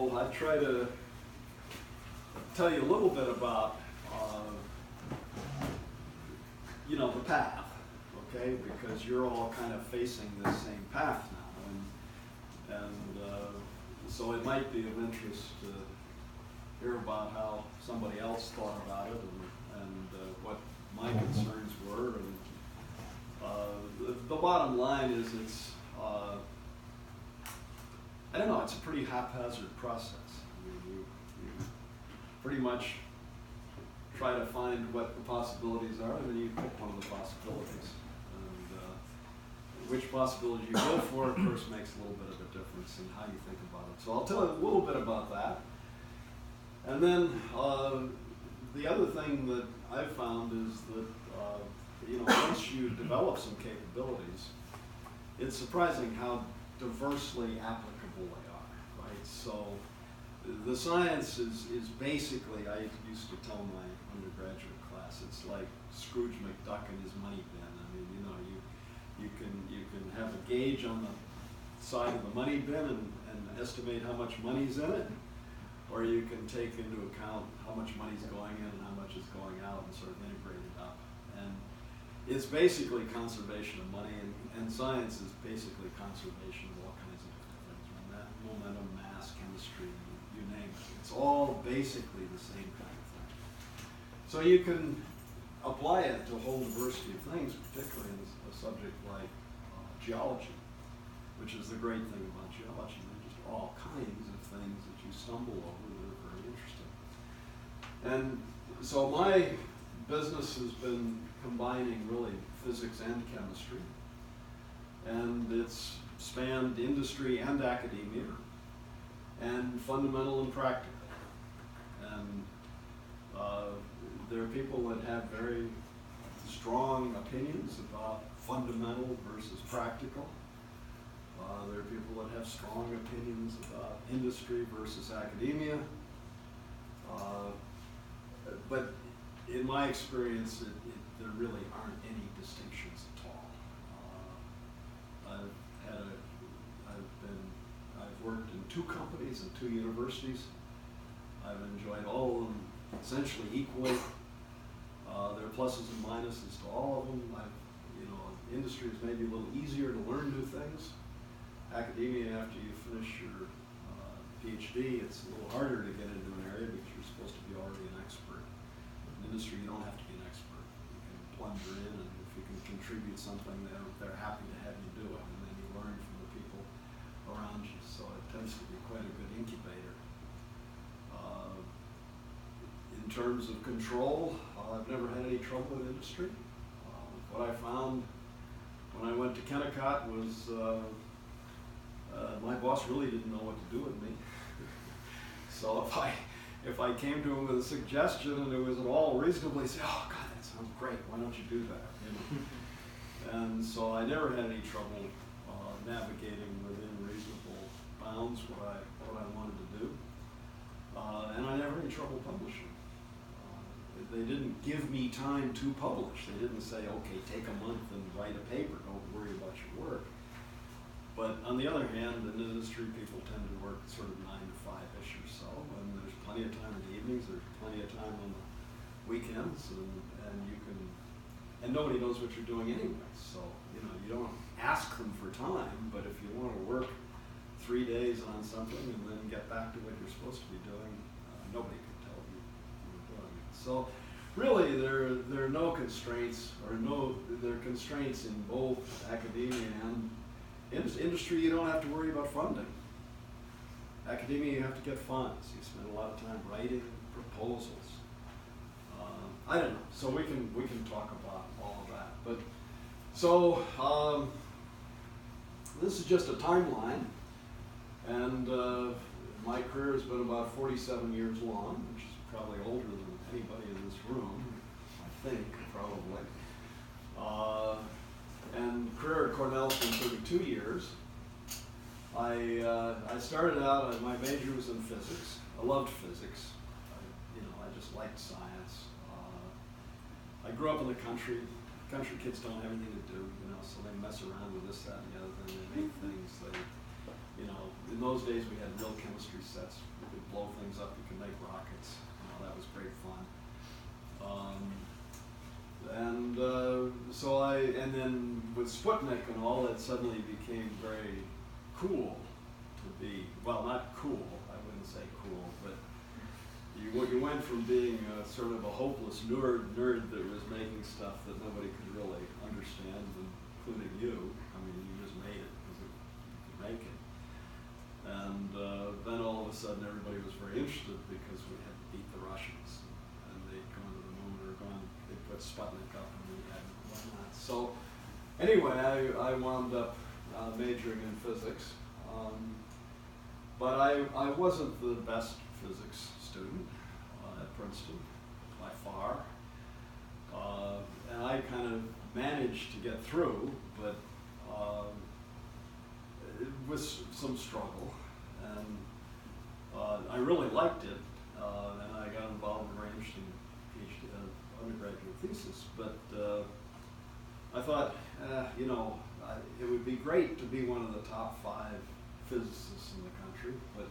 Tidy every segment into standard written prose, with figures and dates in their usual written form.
So I try to tell you a little bit about, you know, the path, okay? Because you're all kind of facing this same path now, and so it might be of interest to hear about how somebody else thought about it and what my concerns were. And the bottom line is it's, I don't know, it's a pretty haphazard process. You pretty much try to find what the possibilities are, and then you pick one of the possibilities. And which possibility you go for, of course, makes a little bit of a difference in how you think about it. So I'll tell you a little bit about that. And then the other thing that I've found is that, you know, once you develop some capabilities, it's surprising how diversely applicable they are, right? So the science is basically, I used to tell my undergraduate class, it's like Scrooge McDuck and his money bin. I mean, you know, you can have a gauge on the side of the money bin and estimate how much money's in it, or you can take into account how much money's going in and how much is going out and sort of integrate it up. And it's basically conservation of money, and science is basically conservation of all kinds of different things. Momentum, mass, chemistry, you name it. It's all basically the same kind of thing. So you can apply it to a whole diversity of things, particularly in a subject like geology, which is the great thing about geology. There are just all kinds of things that you stumble over that are very interesting. And so my business has been combining really physics and chemistry, and it's spanned industry and academia, and fundamental and practical. And there are people that have very strong opinions about fundamental versus practical. There are people that have strong opinions about industry versus academia. But in my experience, there really aren't any distinctions at all. I've worked in 2 companies and 2 universities. I've enjoyed all of them essentially equally. There are pluses and minuses to all of them. You know, industry is maybe a little easier to learn new things. Academia, after you finish your PhD, it's a little harder to get into an area because you're supposed to be already an expert. In industry, you don't have to be an expert. You can plunger in, and if you can contribute something, they're happy to have you do it, and then you learn from the people around you. So it tends to be quite a good incubator. In terms of control, I've never had any trouble with industry. What I found when I went to Kennecott was my boss really didn't know what to do with me. So if I came to him with a suggestion and it was at all reasonable, he'd say, "Oh God, that sounds great. Why don't you do that?" You know? And so I never had any trouble navigating within reasonable bounds what I wanted to do, and I never had any trouble publishing. They didn't give me time to publish. They didn't say, "Okay, take a month and write a paper. Don't worry about your work." But on the other hand, in industry, people tend to work sort of 9 to 5-ish or so, and there's plenty of time in the evenings, there's plenty of time on the weekends, and you can, and nobody knows what you're doing anyway. So, you know, you don't ask them for time, but if you want to work 3 days on something and then get back to what you're supposed to be doing, nobody can tell you you're doing it. So really, there are no constraints, there are constraints in both academia and industry. You don't have to worry about funding. Academia, you have to get funds. You spend a lot of time writing proposals. I don't know. So we can talk about all of that. But so this is just a timeline, and my career has been about 47 years long, which is probably older than anybody in this room, I think, probably. And career at Cornell has been 32 years. I started out, my major was in physics. I loved physics. I just liked science. I grew up in the country. Country kids don't have anything to do, so they mess around with this, that, and the other thing. They make things. in those days we had real chemistry sets. We could blow things up, we could make rockets. That was great fun. And then with Sputnik and all, that suddenly became very cool to be, well, not cool, I wouldn't say cool, but you went from being sort of a hopeless nerd that was making stuff that nobody could really understand, including you. I mean, you just made it because you could make it. And then all of a sudden everybody was very interested because we had to beat the Russians. And they'd gone to the moon or they put Sputnik up and we had whatnot. So anyway, I wound up majoring in physics. But I wasn't the best physics student at Princeton, by far. And I kind of managed to get through, but it was some struggle. And I really liked it, and I got involved and arranged an undergraduate thesis. But I thought, it would be great to be one of the top 5 physicists in the country, but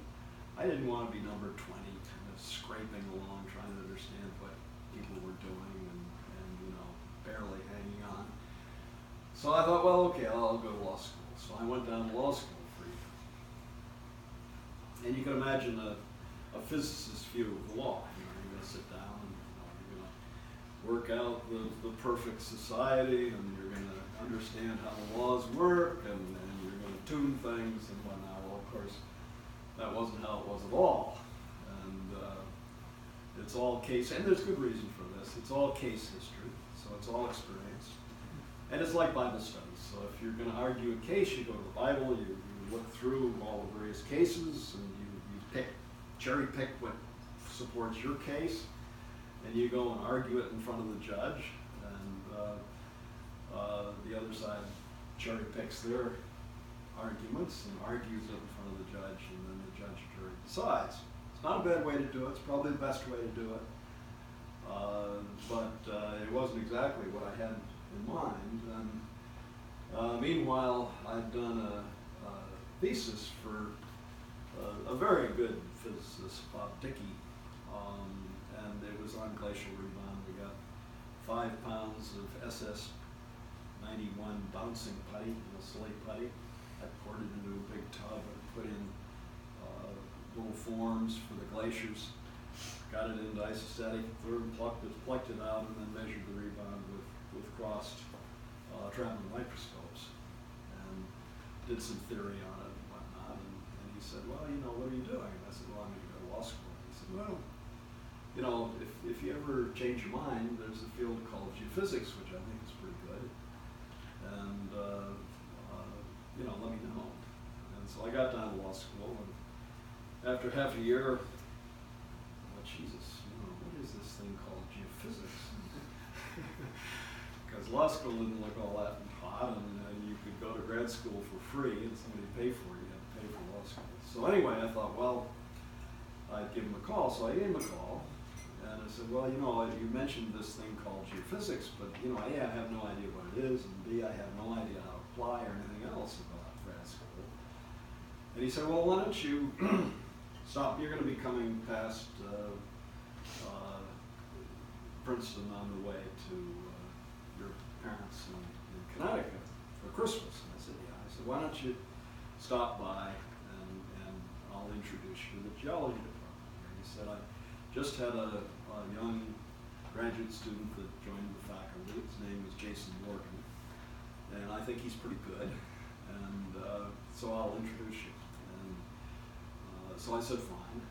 I didn't want to be number 20, kind of scraping along, trying to understand what people were doing and barely hanging on. So I thought, well, okay, I'll go to law school. So I went down to law school for a year. And you can imagine a physicist's view of the law. You're going to sit down and you're going to work out the perfect society, and you're going to understand how the laws work, and you're going to tune things and whatnot. Well, of course, that wasn't how it was at all. And it's all case, and there's good reason for this. It's all case history, so it's all experience. And it's like Bible studies. So if you're going to argue a case, you go to the Bible, you look through all the various cases, and you cherry pick what supports your case, and you go and argue it in front of the judge, and the other side cherry picks their arguments and argues it in front of the judge, and then the judge or jury decides. It's not a bad way to do it. It's probably the best way to do it. But it wasn't exactly what I had in mind. And meanwhile, I'd done a thesis for a very good physicist, Bob Dickey, and it was on glacial rebound. We got 5 pounds of SS-91 bouncing putty, slate putty. I poured it into a big tub and put in little forms for the glaciers, got it into isostatic fluid, plucked it out, and then measured the rebound with crossed traveling microscopes, and did some theory on it and whatnot. And he said, well, what are you doing? And I said, well, I'm going to go to law school. And he said, well, if you ever change your mind, there's a field called geophysics, which I think is pretty good. And let me know. And so I got down to law school, and after half a year, well, Jesus, what is this thing called geophysics? Because law school didn't look all that hot, and you could go to grad school for free, and somebody paid for it. You had to pay for law school. So anyway, I thought, well, I'd give him a call. So I gave him a call, and I said, well, you mentioned this thing called geophysics, but A, I have no idea what it is, and B, I have no idea how to apply or anything else about grad school. And he said, well, why don't you stop? You're going to be coming past Princeton on the way to your parents in Connecticut for Christmas. And I said, yeah. I said, why don't you stop by and I'll introduce you to the geology department. And he said, I just had a young graduate student that joined the faculty. His name was Jason Morgan, and I think he's pretty good. And so I'll introduce you. And so I said, fine.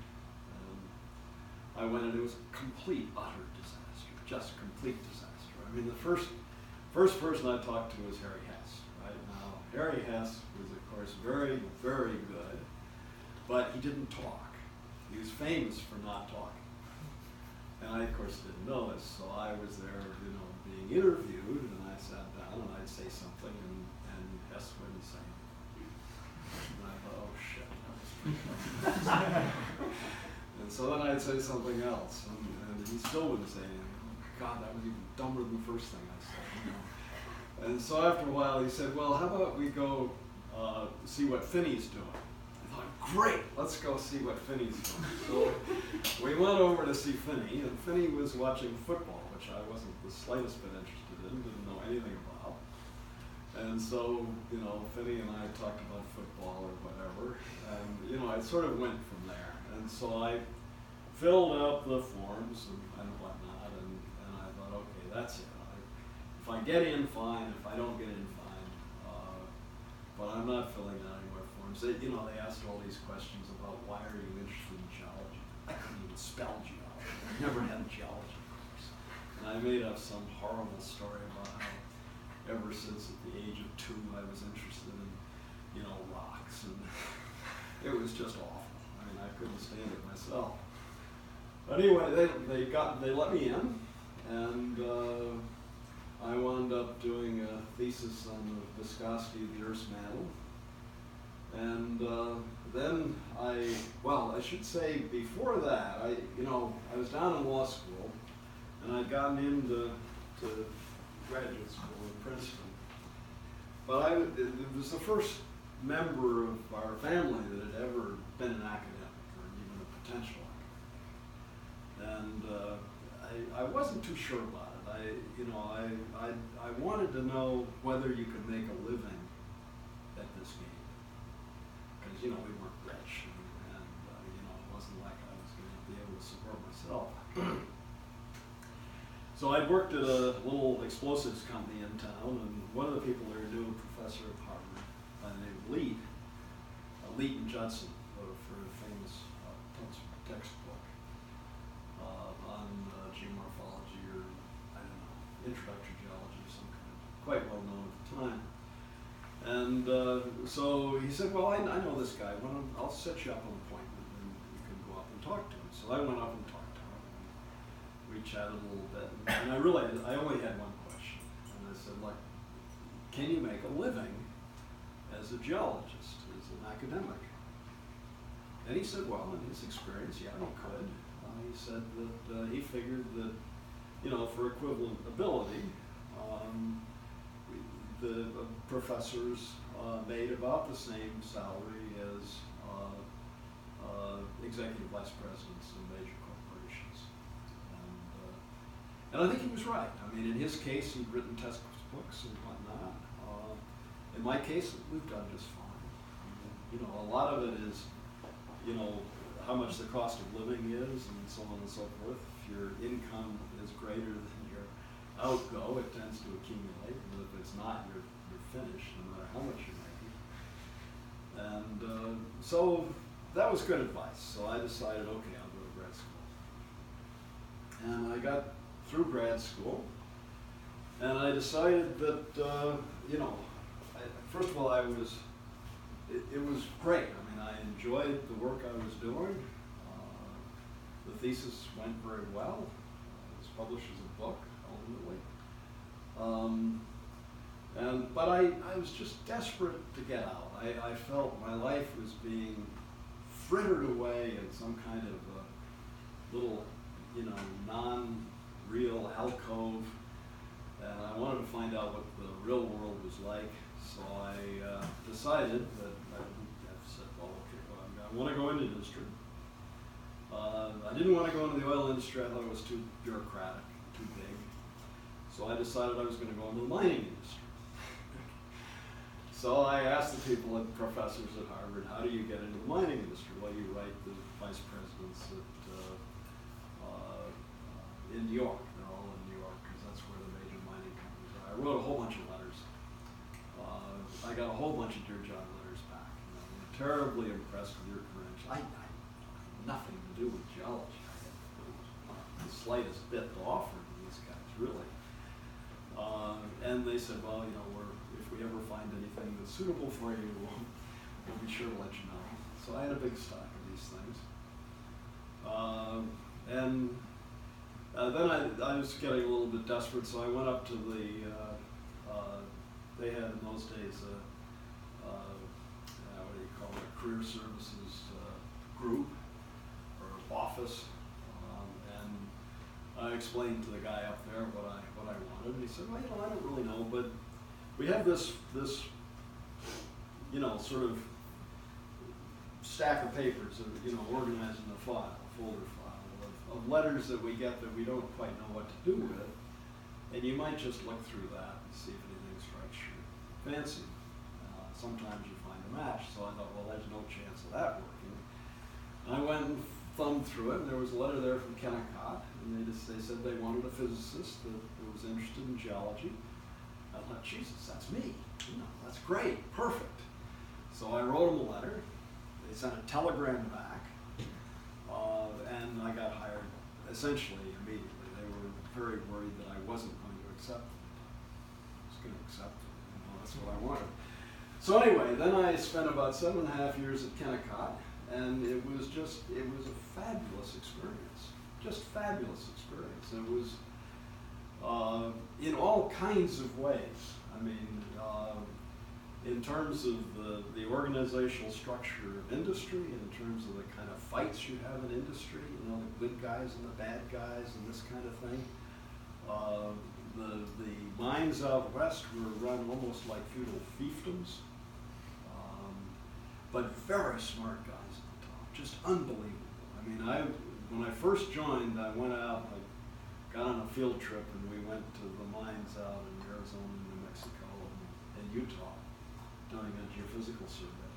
And I went, and it was a complete, utter disaster, just complete disaster. I mean, the first person I talked to was Harry Hess. Right now, Harry Hess was, of course, very, very good, but he didn't talk. He was famous for not talking. And I, of course, didn't know this, so I was there, being interviewed, and I sat down, and I'd say something, and Hess wouldn't say anything. And I thought, oh, shit. And so then I'd say something else, and he still wouldn't say anything. God, that was even dumber than the first thing I said. And so after a while, he said, well, how about we go see what Finney's doing? I great, let's go see what Finney's doing. So we went over to see Finney, and Finney was watching football, which I wasn't the slightest bit interested in, didn't know anything about. And so, you know, Finney and I talked about football or whatever, and, you know, it sort of went from there. And so I filled out the forms and whatnot, and I thought, okay, that's it. If I get in, fine. If I don't get in, fine. But I'm not filling out any more forms. You know, they asked all these questions about why are you interested in geology. I couldn't even spell geology. I never had a geology course. And I made up some horrible story about how ever since at the age of 2 I was interested in, you know, rocks, and it was just awful. I mean, I couldn't stand it myself. But anyway, they let me in, and I wound up doing a thesis on the viscosity of the Earth's mantle. And then I should say before that, I was down in law school, and I'd gotten into graduate school in Princeton. But it was the first member of our family that had ever been an academic, or even a potential academic. And I wasn't too sure about it. I wanted to know whether you could make a living at this game. Because, you know, we weren't rich, and it wasn't like I was going to be able to support myself. So I worked at a little explosives company in town, and one of the people there knew a professor at Harvard by the name of Leet and Judson, for a famous textbook on geomorphology, or I don't know, introductory geology of some kind, quite well known at the time. And so he said, well, I know this guy. I'll set you up an appointment, and you can go up and talk to him. So I went up and talked to him. We chatted a little bit, and I realized I only had one question. And I said, look, can you make a living as a geologist, as an academic? And he said, well, in his experience, yeah, he could. He said that he figured that, for equivalent ability, the professors made about the same salary as executive vice presidents in major corporations. And I think he was right. I mean, in his case, he'd written textbooks and whatnot. In my case, we've done just fine. A lot of it is, how much the cost of living is, and so on and so forth. If your income is greater than your outgo, it tends to accumulate. But if it's not, you're finished, no matter how much you're making. And so that was good advice. So I decided, okay, I'll go to grad school. And I got through grad school, and I decided that, first of all, it was great. I mean, I enjoyed the work I was doing. The thesis went very well. It was published as a book, ultimately. But I was just desperate to get out. I felt my life was being frittered away in some kind of a little, non-real alcove, and I wanted to find out what the real world was like. So I decided that I said, well, okay, I want to go into industry. I didn't want to go into the oil industry. I thought it was too bureaucratic, too big. So I decided I was going to go into the mining industry. So I asked the professors at Harvard, how do you get into the mining industry? Well, you write the vice presidents in New York. They're all in New York because that's where the major mining companies are. I wrote a whole bunch of letters. I got a whole bunch of Dear John letters back. We're terribly impressed with your credentials. I had nothing to do with geology. I had the slightest bit to offer to these guys, really. And they said, well, if we ever find anything that's suitable for you, we'll be sure to let you know. So I had a big stock of these things. Then I was getting a little bit desperate, so I went up to they had in those days what do you call it, a career services group or office, and I explained to the guy up there what I wanted, and he said, well, I don't really know, but we have this sort of stack of papers, organized in a file, a folder file of letters that we get that we don't quite know what to do with. And you might just look through that and see if anything strikes your fancy. Sometimes you find a match, so I thought, well, there's no chance of that working. And I went and thumbed through it, and there was a letter there from Kennecott, and they said they wanted a physicist that was interested in geology. I thought, Jesus, that's me. That's great, perfect. So I wrote them a letter. They sent a telegram back, and I got hired essentially immediately. They were very worried that I wasn't going to accept it. I was going to accept it. That's what I wanted. So anyway, then I spent about 7.5 years at Kennecott, and it was a fabulous experience. Just fabulous experience. It was in all kinds of ways. I mean, in terms of the organizational structure of industry, in terms of the kind of fights you have in industry, the good guys and the bad guys and this kind of thing. The mines out west were run almost like feudal fiefdoms, but very smart guys at the top, just unbelievable. I mean, when I first joined, I went out, I got on a field trip, and we went to the mines out in Arizona, New Mexico, and Utah, doing a geophysical survey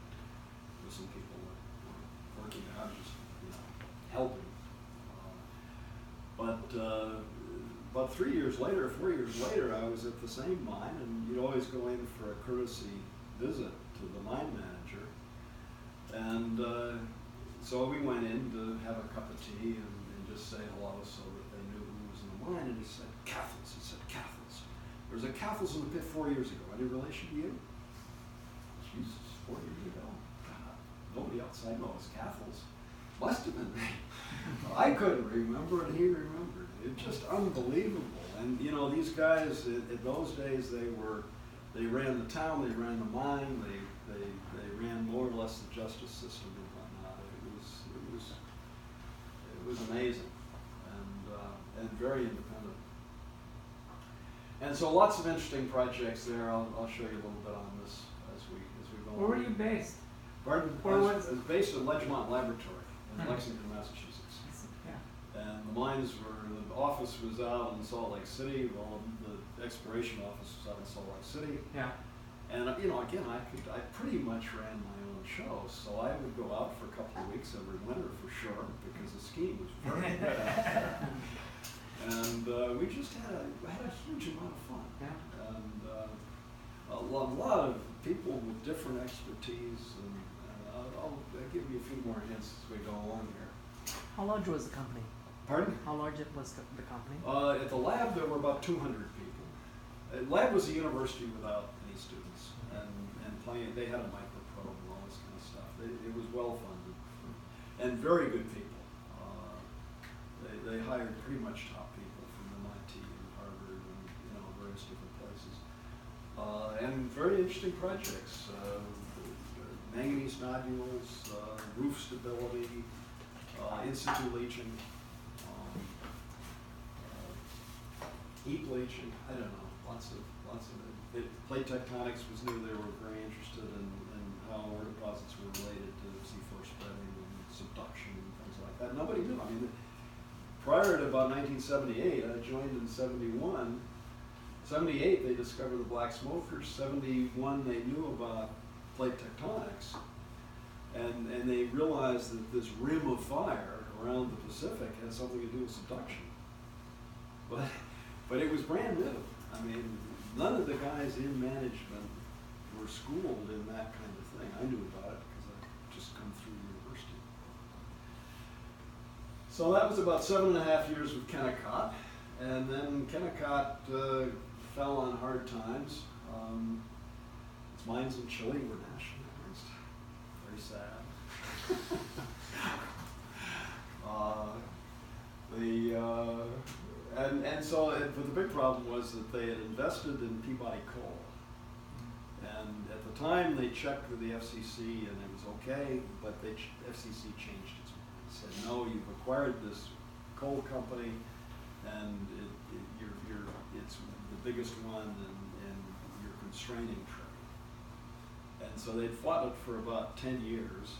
with some people that were working out, just helping. About 3 years later, 4 years later, I was at the same mine, and you'd always go in for a courtesy visit to the mine manager. And so we went in to have a cup of tea and just say hello so that they knew who was in the mine. And he said, Cathles. He said, Cathles. There was a Cathles in the pit 4 years ago. Any relation to you? Jesus, 4 years ago? God, nobody else I know is Cathles. Must have been me. I couldn't remember, and he remembered. It's just unbelievable. And these guys in those days, they ran the town, they ran the mine, they ran more or less the justice system and whatnot. It was amazing and very independent. And so lots of interesting projects there. I'll show you a little bit on this as we go on. Where were you based? Pardon? I was based at Ledgemont Laboratory in Lexington, Massachusetts. Yeah. And the office was out in Salt Lake City. Well, the exploration office was out in Salt Lake City. Yeah. And again, I pretty much ran my own show, so I would go out for a couple of weeks every winter for sure, because the skiing was very good out there. And we just had a huge amount of fun. Yeah. And a lot of people with different expertise, and I'll give you a few more hints as we go along here. How large was the company? Pardon? How large was the company? At the lab, there were about 200 people. The lab was a university without any students, and they had a microprobe and all this kind of stuff. It was well funded, and very good people. They hired pretty much top people from MIT and Harvard and various different places, and very interesting projects. Manganese nodules, roof stability, in-situ leaching, heat leaching. I don't know, lots of it. Plate tectonics was new. They were very interested in how ore deposits were related to seafloor spreading and subduction and things like that. Nobody knew. I mean, prior to about 1978, I joined in 71. 78, they discovered the black smokers. 71, they knew about plate tectonics. And they realized that this rim of fire around the Pacific had something to do with subduction. But it was brand new. I mean, none of the guys in management were schooled in that kind of thing. I knew about it because I'd just come through university. So that was about 7.5 years with Kennecott. And then Kennecott fell on hard times. Its mines in Chile were nationalized. Very sad. But the big problem was that they had invested in Peabody coal. And at the time they checked with the FCC and it was okay, but the FCC changed its mind. It said, no, you've acquired this coal company and it's the biggest one and you're constraining trade. And so they'd fought it for about 10 years.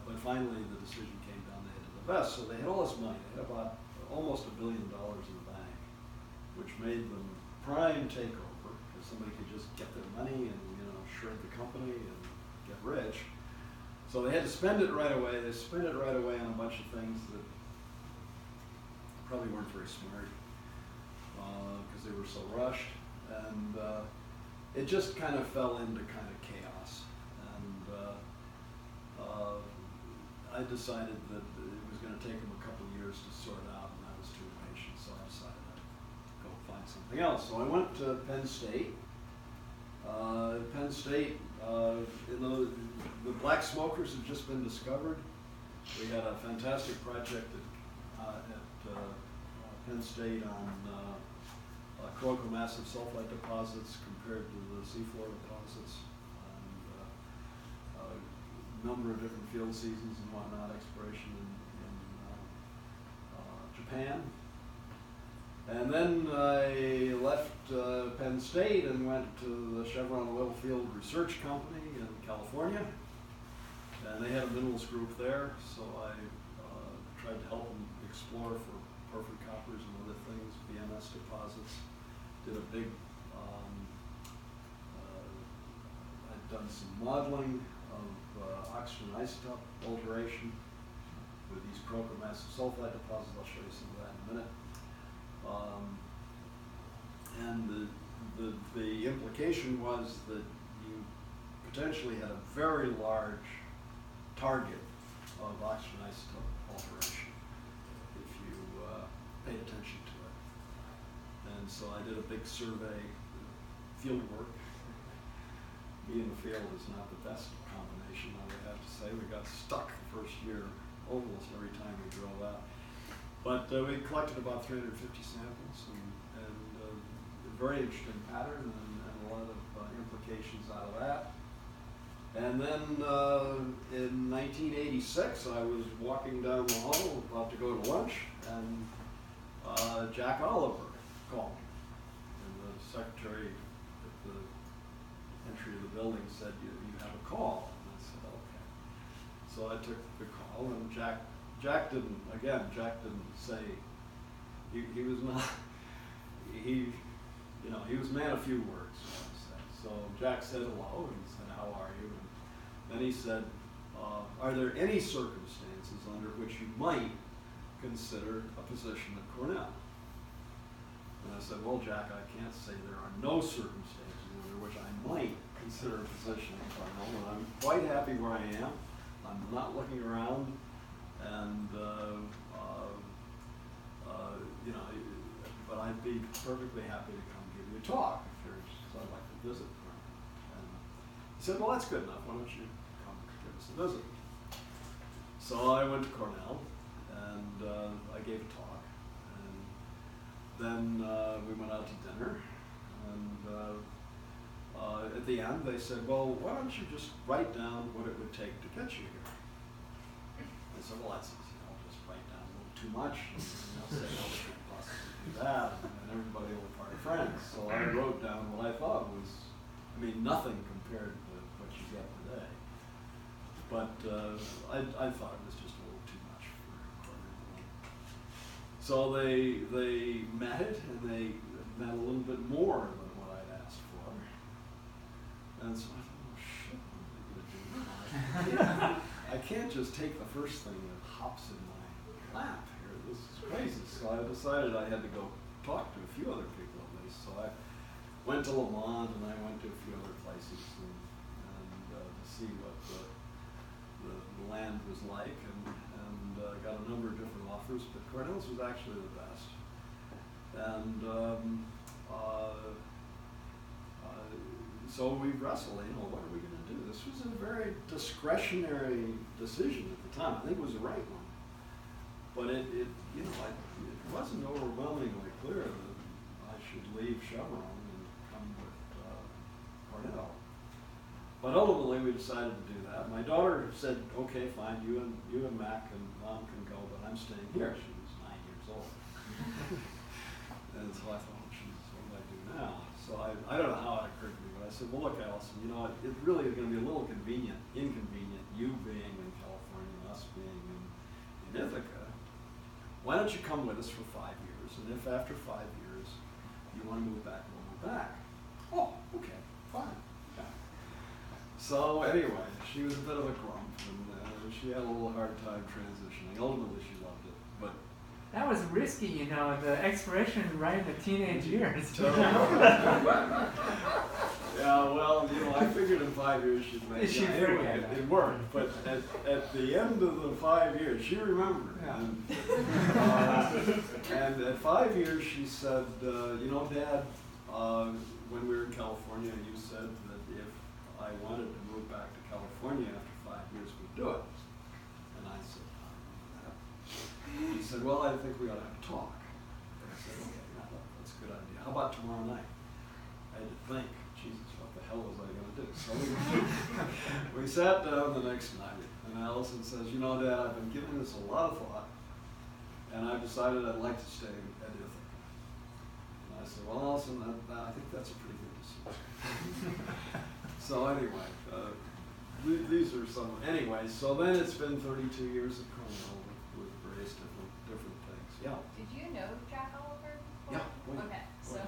But finally the decision came down they had to divest. So they had all this money. They had about almost $1 billion in the bank, which made them prime takeover because somebody could just get their money and shred the company and get rich. So they had to spend it right away. They spent it right away on a bunch of things that probably weren't very smart because they were so rushed, and it just kind of fell into kind of chaos. And I decided that it was going to take them a couple of years to sort out, and I was too impatient, so I decided I'd go find something else. So I went to Penn State. Penn State, the black smokers had just been discovered. We had a fantastic project at Penn State on chromomassive sulfide deposits compared to the seafloor deposits, and a number of different field seasons and whatnot, exploration in Japan. And then I left Penn State and went to the Chevron Oilfield Research Company in California. And they had a minerals group there, so I tried to help them explore for perfect coppers and other things, VMS deposits. Did a big, I'd done some modeling of oxygen isotope alteration with these chromomassive sulfide deposits. I'll show you some of that in a minute. And the implication was that you potentially had a very large target of oxygen isotope alteration if you paid attention to it. And so I did a big survey, field work. Me in the field is not the best combination, I would have to say. We got stuck the first year almost every time we drove out. But we collected about 350 samples, and a very interesting pattern and a lot of implications out of that. And then in 1986, I was walking down the hall about to go to lunch, and Jack Oliver called me. And the secretary at the entry of the building said, you have a call. And I said, okay. So I took the call, and Jack didn't say, he was not, he was man of few words, I would say. So Jack said hello, and he said, how are you? And then he said, are there any circumstances under which you might consider a position at Cornell? And I said, well, Jack, I can't say there are no circumstances under which I might consider a position at Cornell, and I'm quite happy where I am. I'm not looking around. And but I'd be perfectly happy to come give you a talk if I'd like to visit. And he said, well, that's good enough. Why don't you come give us a visit? So I went to Cornell, and I gave a talk. And then we went out to dinner. And at the end, they said, well, why don't you just write down what it would take to get you here? I said, well, that's easy. I'll just write down a little too much, and they'll say, well, we can't possibly do that, and everybody will part friends. So I wrote down what I thought was, nothing compared to what you get today. But I thought it was just a little too much for Cornell. So they met it, and they met a little bit more than what I'd asked for. And so I thought, oh, shit, what am I going to do now? I can't just take the first thing that hops in my lap here. This is crazy. So I decided I had to go talk to a few other people at least. So I went to Lamont, and I went to a few other places and to see what the land was like, and got a number of different offers, but Cornell's was actually the best. And so we wrestled, what are we going to do? This was a very discretionary decision at the time. I think it was the right one. But it wasn't overwhelmingly clear that I should leave Chevron and come with Cornell. But ultimately we decided to do that. My daughter said, okay, fine, you and Mac and Mom can go, but I'm staying here. She was 9 years old. And so I thought, oh, geez, what do I do now? So I don't know how it occurred to me, but I said, well, look, Allison, you know, it really is going to be a little inconvenient, you being in California and us being in Ithaca. Why don't you come with us for 5 years? And if after 5 years you want to move back, we'll move back. Oh, okay, fine. Yeah. So anyway, she was a bit of a grump, and she had a little hard time transitioning. Ultimately, she loved it, but That was risky, you know, the expiration right in the teenage years. Yeah, well, you know, I figured in 5 years she'd make it. Anyway, it worked, but at the end of the 5 years, she remembered. Yeah. And at 5 years, she said, you know, Dad, when we were in California, you said that if I wanted to move back to California after 5 years, we'd do it. And I said, he said, well, I think we ought to have a talk. And I said, okay, that's a good idea. How about tomorrow night? I had to think, Jesus, what the hell was I going to do? So we sat down the next night, and Allison says, you know, Dad, I've been giving this a lot of thought, and I've decided I'd like to stay at Ithaca. And I said, well, Allison, I think that's a pretty good decision. So anyway, these are some, anyway, so then it's been 32 years at Cornell with various different things. Yeah. Did you know Jack Oliver before? Yeah. Wait. Okay, so.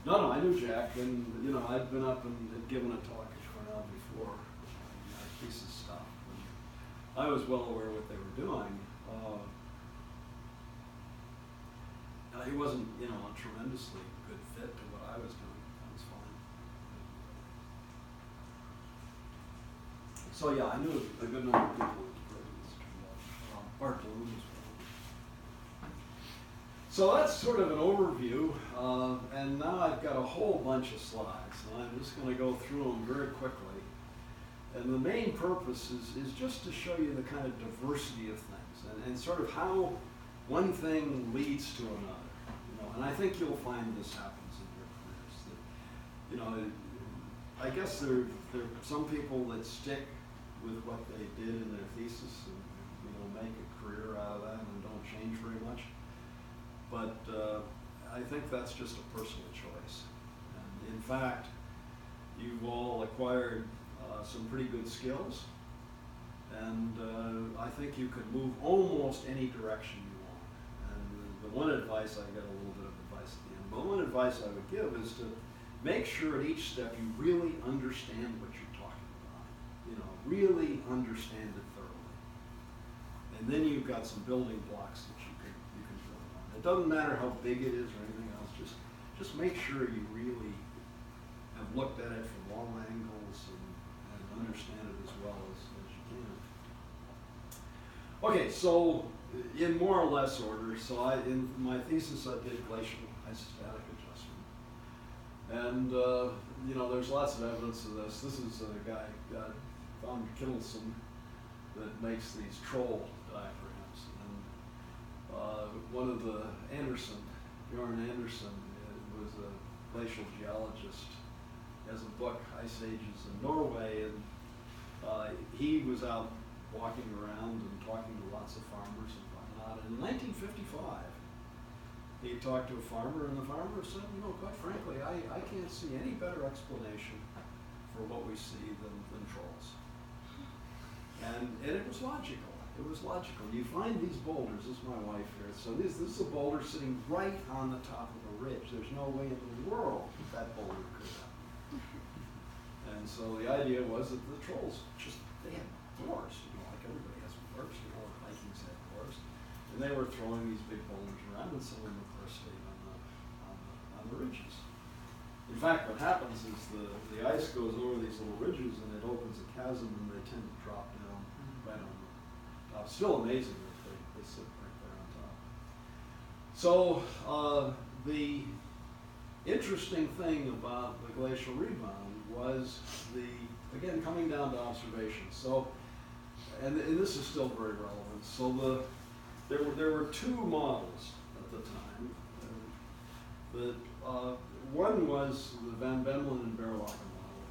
No, I knew Jack, and you know, I'd been up and had given a talk at Cornell before, my thesis stuff. And I was well aware what they were doing. It wasn't, you know, a tremendously good fit to what I was doing. That was fine. So yeah, I knew a good number of people at Art Bloom as well. So that's sort of an overview, and now I've got a whole bunch of slides, and I'm just going to go through them very quickly. And the main purpose is just to show you the kind of diversity of things, and sort of how one thing leads to another. You know, and I think you'll find this happens in your careers. That, you know, I guess there are some people that stick with what they did in their thesis and, you know, make a career out of that and don't change very much. But I think that's just a personal choice. And in fact, you've all acquired some pretty good skills, and I think you could move almost any direction you want. And the one advice, I get a little bit of advice at the end, but one advice I would give is to make sure at each step you really understand what you're talking about. You know, really understand it thoroughly. And then you've got some building blocks that you can build on. It doesn't matter how big it is or anything else, just make sure you really have looked at it from all angles and understand it as well as you can. Okay, so in more or less order, so in my thesis I did glacial isostatic adjustment. And you know, there's lots of evidence of this. This is a guy, von Kittelsen, that makes these troll diagrams. And one of the Bjorn Anderson, was a glacial geologist, has a book, Ice Ages in Norway, and he was out walking around and talking to lots of farmers and whatnot. And in 1955, he talked to a farmer, and the farmer said, you know, quite frankly, I can't see any better explanation for what we see than trolls. And it was logical. It was logical. You find these boulders, this is my wife here, so this is a boulder sitting right on the top of a ridge. There's no way in the world that boulder could happen. And so the idea was that the trolls they had doors, you know, like everybody has doors, you know, Vikings had doors. And they were throwing these big boulders around, and some of them, of course, stayed on the ridges. In fact, what happens is the ice goes over these little ridges, and it opens a chasm, and they tend to drop down right on the top. Still amazing that they sit right there on top. So the interesting thing about the glacial rebound was again, coming down to observations. So, and this is still very relevant. So there were two models at the time. One was the Van Bemmelen and Berlage model,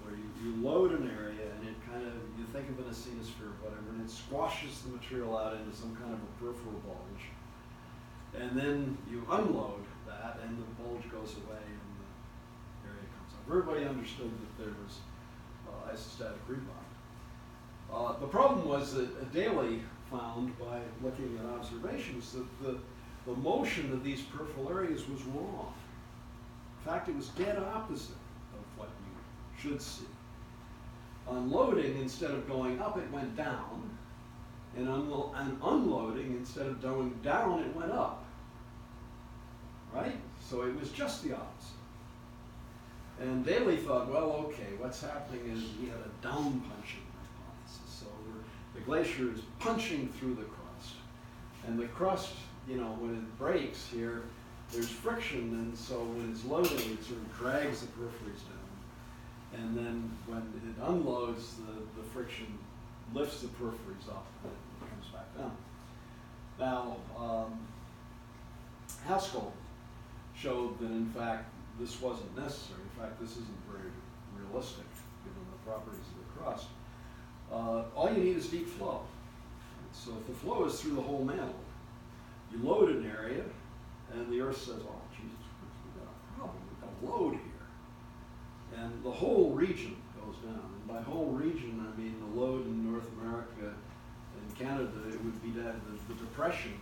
where you load an area and it kind of, you think of it as a sphere or whatever, and it squashes the material out into some kind of a peripheral bulge. And then you unload that and the bulge goes away and the area comes up. Everybody understood that there was isostatic rebound. The problem was that Daly found by looking at observations that the motion of these peripheral areas was wrong. In fact, it was dead opposite of what you should see. Unloading, instead of going up, it went down. And unloading, instead of going down, it went up. Right? So it was just the opposite. And Daly thought, well, okay, what's happening is we had a down punching hypothesis. So the glacier is punching through the crust. And the crust, you know, when it breaks here, there's friction, and so when it's loading, it sort of drags the peripheries down. And then when it unloads, the friction lifts the peripheries up and it comes back down. Now, Haskell showed that in fact this wasn't necessary. In fact, this isn't very realistic given the properties of the crust. All you need is deep flow. So if the flow is through the whole mantle, you load an area, and the Earth says, oh, Jesus Christ, we've got a problem. We've got a load here. And the whole region goes down. And by whole region, I mean the load in North America and Canada, it would be that the depression,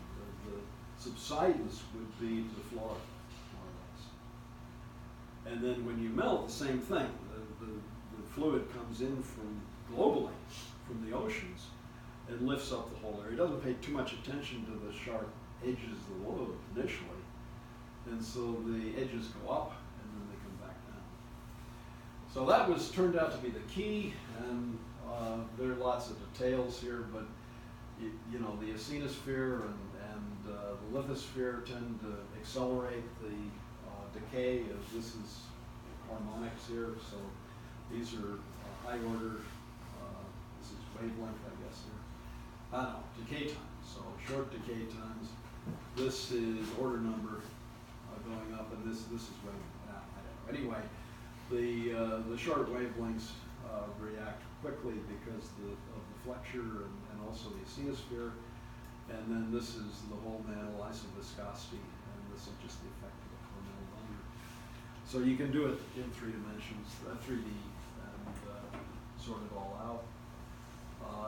the subsidence would be to Florida, more or less. And then when you melt, the same thing. The fluid comes in from globally, from the oceans, and lifts up the whole area. It doesn't pay too much attention to the sharp edges of the load initially. And so the edges go up, and then they come back down. So that turned out to be the key, and there are lots of details here, but you know, the asthenosphere and the lithosphere tend to accelerate the decay of, this is harmonics here, so these are high order, this is wavelength, I guess here. Decay times, so short decay times. This is order number going up, and this is wavelength. I don't know. Anyway, the short wavelengths react quickly because of the flexure and also the asthenosphere. And then this is the whole mantle isoviscosity, and this is just the effect of the Cornell layer. So you can do it in 3 dimensions, 3D, and sort it all out.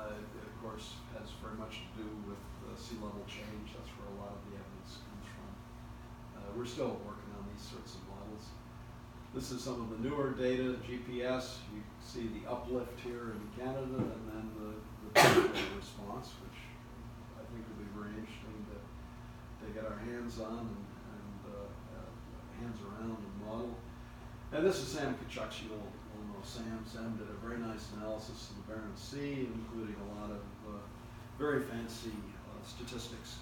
It, of course, has very much to do with sea level change. That's where a lot of the evidence comes from. We're still working on these sorts of models. This is some of the newer data, GPS. You see the uplift here in Canada, and then the response, which I think would be very interesting to get our hands on and hands around and model. And this is Sam Kachuk's, you'll know Sam. Sam did a very nice analysis of the Barents Sea, including a lot of very fancy statistics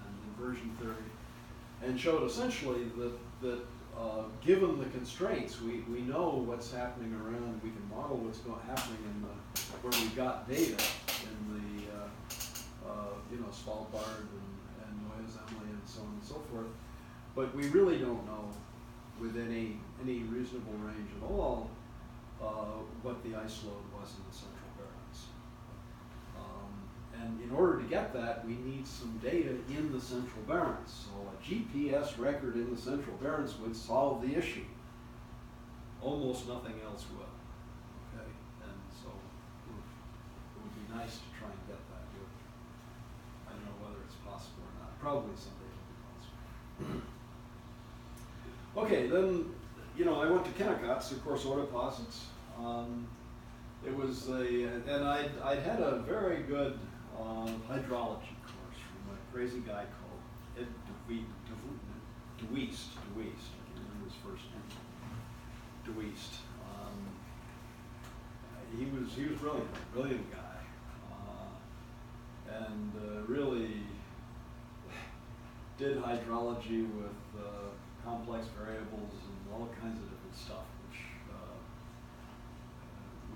and inversion theory, and showed essentially that given the constraints, we know what's happening around, we can model what's happening in where we've got data in the Svalbard and Neue Zembla and so on and so forth, but we really don't know with any reasonable range at all what the ice load was in the Central Barents. And in order to get that, we need some data in the Central Barents. So a GPS record in the Central Barents would solve the issue. Almost nothing else will. Okay, and so it would be nice to try and get that. I don't know whether it's possible or not. Probably someday it'll be possible. Okay, then I went to Kennecott's, of course, ore deposits. It was and I'd had a very good hydrology course from a crazy guy called Ed DeWeest. I can't remember his first name. DeWeest. He was brilliant guy, and really did hydrology with complex variables and all kinds of different stuff, which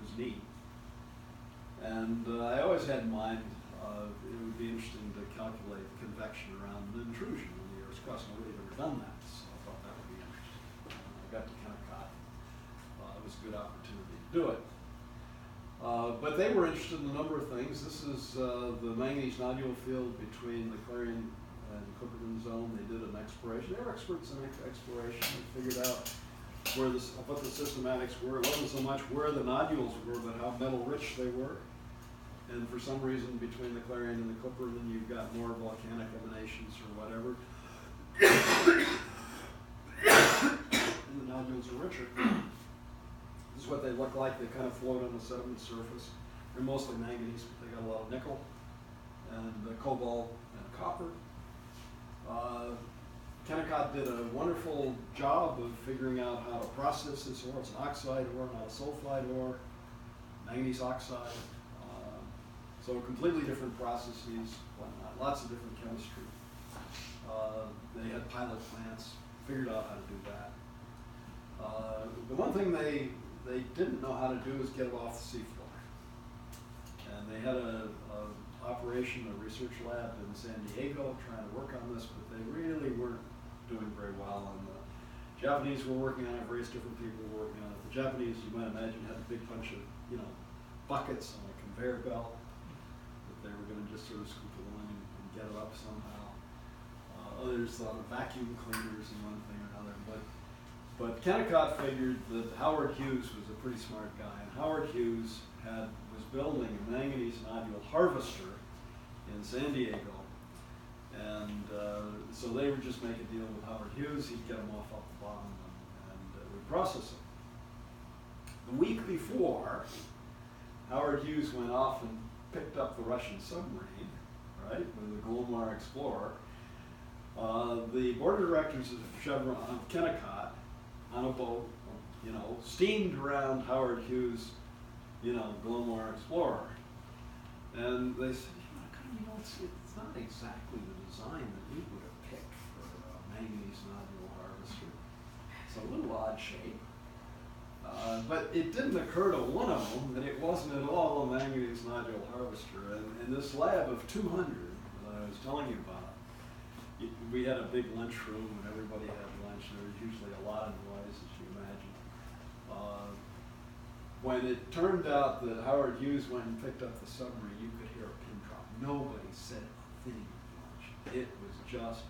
was neat. And I always had in mind it would be interesting to calculate convection around an intrusion in the Earth's crust. Nobody had ever done that, so I thought that would be interesting. I got to Kennecott. It was a good opportunity to do it. But they were interested in a number of things. This is the manganese nodule field between the Clarion and Clipperton zone. They did an exploration. They were experts in exploration. They figured out that's where what the systematics were. It wasn't so much where the nodules were, but how metal rich they were. And for some reason, between the Clarion and the Clipper, then you've got more volcanic emanations or whatever. And the nodules are richer. This is what they look like. They kind of float on the sediment surface. They're mostly manganese, but they got a lot of nickel and cobalt and copper. Kennecott did a wonderful job of figuring out how to process this ore. It's an oxide ore, not a sulfide ore, manganese oxide. So completely different processes, whatnot, lots of different chemistry. They had pilot plants, figured out how to do that. The one thing they didn't know how to do is get it off the seafloor. And they had a research lab in San Diego trying to work on this, but they really weren't doing very well. And the Japanese were working on it, various different people were working on it. The Japanese, you might imagine, had a big bunch of, buckets on a conveyor belt that they were going to just sort of scoop along and get it up somehow. Others thought of vacuum cleaners and one thing or another. But Kennecott figured that Howard Hughes was a pretty smart guy, and Howard Hughes was building a manganese nodule harvester in San Diego. And so they would just make a deal with Howard Hughes. He'd get them off up the bottom and we'd process them. The week before, Howard Hughes went off and picked up the Russian submarine, right, with the Glomar Explorer. The board of directors of Kennecott on a boat, steamed around Howard Hughes, Glomar Explorer. And they said, it's not exactly the design that we would have picked for a manganese nodule harvester. It's a little odd shape. But it didn't occur to one of them that it wasn't at all a manganese nodule harvester. And in this lab of 200 that I was telling you about, we had a big lunchroom and everybody had lunch. There was usually a lot of noise, as you imagine. When it turned out that Howard Hughes went and picked up the submarine, you could hear a pin drop. Nobody said a thing at lunch. It was just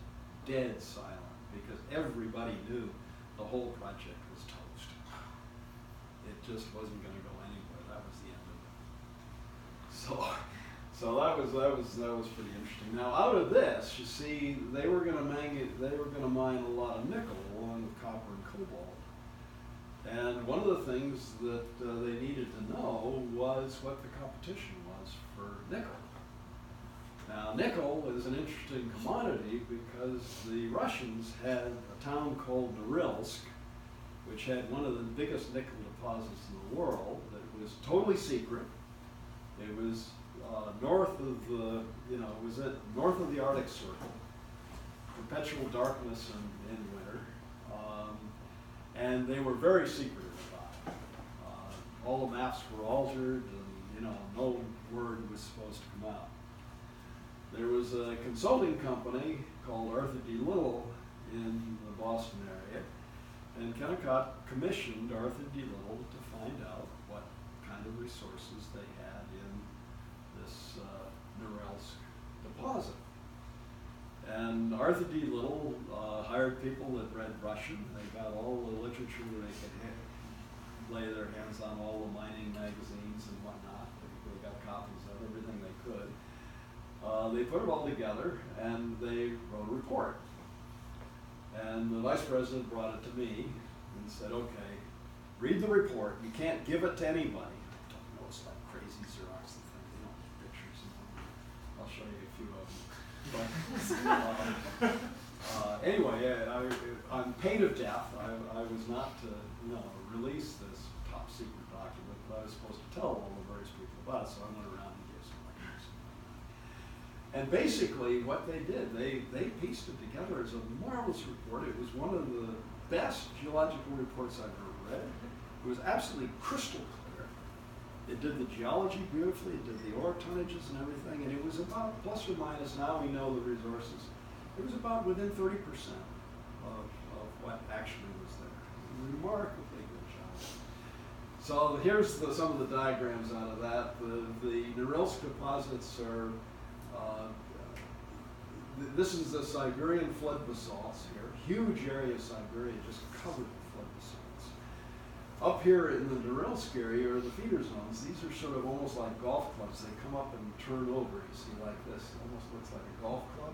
dead silent because everybody knew the whole project was toast. It just wasn't going to go anywhere. That was the end of it. So that was pretty interesting. Now out of this, you see, they were going to mine a lot of nickel along with copper and cobalt. And one of the things that they needed to know was what the competition was for nickel. Now, nickel is an interesting commodity because the Russians had a town called Norilsk, which had one of the biggest nickel deposits in the world. That was totally secret. It was north of the, north of the Arctic Circle, perpetual darkness in winter. And they were very secretive about it. All the maps were altered, and no word was supposed to come out. There was a consulting company called Arthur D. Little in the Boston area, and Kennecott commissioned Arthur D. Little to find out what kind of resources they had in this Norilsk deposit. And Arthur D. Little hired people that read Russian. They got all the literature they could lay their hands on, all the mining magazines and whatnot. They got copies of everything they could. They put it all together and they wrote a report. And the vice president brought it to me and said, okay, read the report. You can't give it to anybody. I don't know, it's like crazy Xerox thing. They don't have pictures. I'll show you a few of them. But, anyway, on pain of death, I was not to release this top secret document, but I was supposed to tell all the various people about it, so I went around and gave some lectures. And basically what they did, they pieced it together as a marvelous report. It was one of the best geological reports I've ever read. It was absolutely crystal clear. It did the geology beautifully, it did the ore tonnages and everything, and it was about, plus or minus, now we know the resources, it was about within 30% of what actually was there. Remarkably good job. So here's some of the diagrams out of that. The Norilsk deposits are, this is the Siberian flood basalts here. Huge area of Siberia just covered with flood basalts. Up here in the Norilsk area are the feeder zones. These are sort of almost like golf clubs. They come up and turn over, you see, like this. It almost looks like a golf club.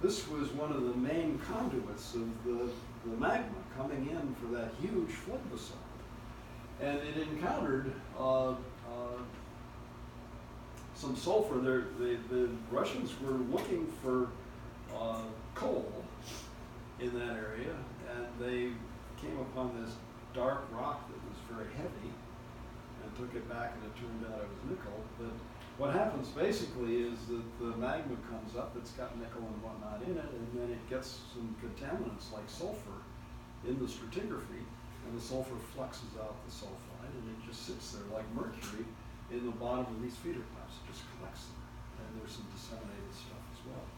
This was one of the main conduits of the magma coming in for that huge flood basalt. And it encountered some sulfur. The Russians were looking for coal in that area, and they came upon this dark rock that was very heavy and took it back, and it turned out it was nickel. But what happens basically is that the magma comes up, it's got nickel and whatnot in it, and then it gets some contaminants like sulfur in the stratigraphy, and the sulfur fluxes out the sulfide, and it just sits there like mercury in the bottom of these feeder pipes. It just collects there, and there's some disseminated stuff as well.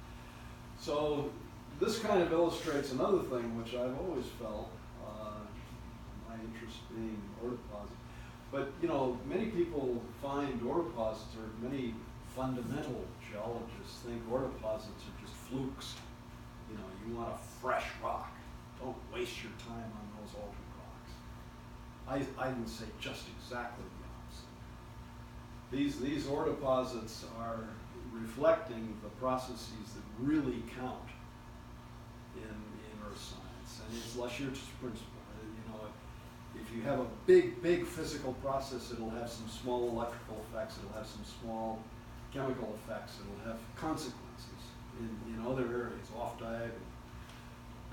So this kind of illustrates another thing which I've always felt, my interest being ore deposits. But you know, many people find ore deposits, or many fundamental geologists think ore deposits are just flukes. You know, you want a fresh rock. Don't waste your time on those altered rocks. I would say just exactly the opposite. These ore deposits are reflecting the processes that really count in earth science, and it's Lashirt's principle. You know, if you have a big physical process, it'll have some small electrical effects, it'll have some small chemical effects, it'll have consequences in other areas, off diagonal.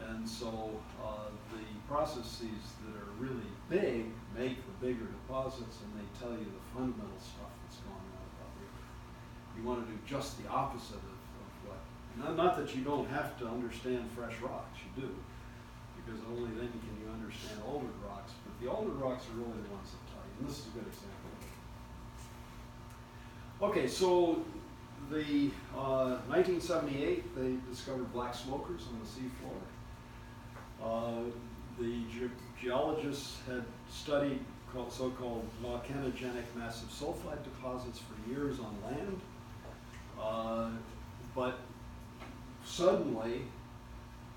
And so the processes that are really big make the bigger deposits, and they tell you the fundamental stuff that's going on about the earth. You want to do just the opposite of what, not that you don't have to understand fresh rocks, you do, because only then can you understand older rocks, but the older rocks are really the ones that tell you, and this is a good example of it. Okay, so the 1978, they discovered black smokers on the seafloor. The geologists had studied so-called volcanogenic massive sulfide deposits for years on land, but suddenly,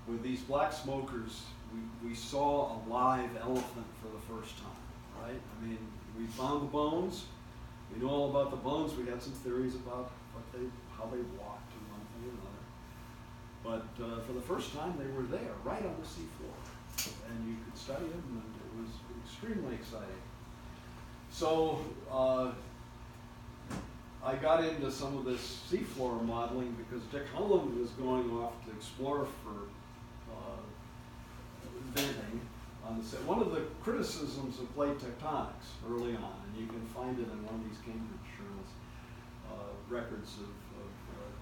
with these black smokers, we saw a live elephant for the first time, right? I mean, we found the bones. We know all about the bones. We had some theories about how they walked and one thing and another. But for the first time, they were there, right on the seafloor. And you could study them, and it was extremely exciting. So I got into some of this seafloor modeling because Dick Holland was going off to explore for venting on the set. One of the criticisms of plate tectonics early on, and you can find it in one of these Cambridge journals, records of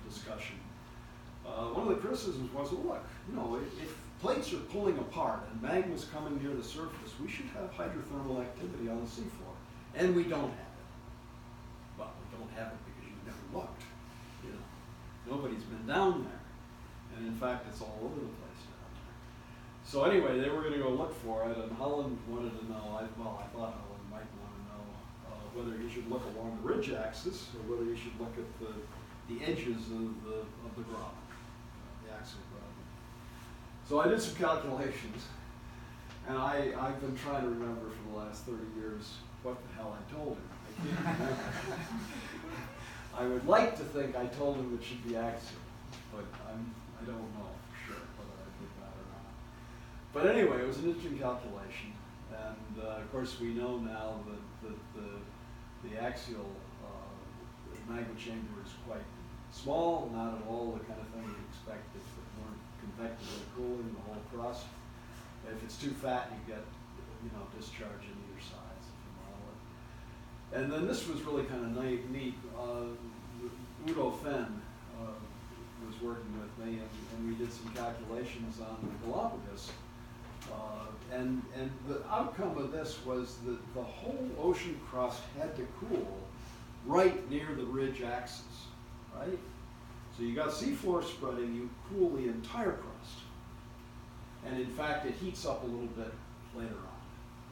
discussion. One of the criticisms was, well, look, you know, if plates are pulling apart and magma's coming near the surface, we should have hydrothermal activity on the seafloor, and we don't have it. Well, we don't have it because you've never looked. You know, nobody's been down there, and in fact, it's all over the place down there. So anyway, they were going to go look for it, and Holland wanted to know. I thought Holland might want to know whether he should look along the ridge axis or whether he should look at the edges of the graben, the axial graben. So I did some calculations, and I've been trying to remember for the last 30 years what the hell I told him. I can't remember. I would like to think I told him it should be axial, but I don't know for sure whether I did that or not. But anyway, it was an interesting calculation, and of course we know now that the axial magma chamber is quite small, not at all the kind of thing you'd expect if it weren't convective or cooling the whole crust. If it's too fat, you get, you know, discharge in either sides if you model it. And then this was really kind of neat. Udo Fenn was working with me, and we did some calculations on the Galapagos. And the outcome of this was that the whole ocean crust had to cool right near the ridge axis, right? So you got seafloor spreading, you cool the entire crust. And in fact, it heats up a little bit later on,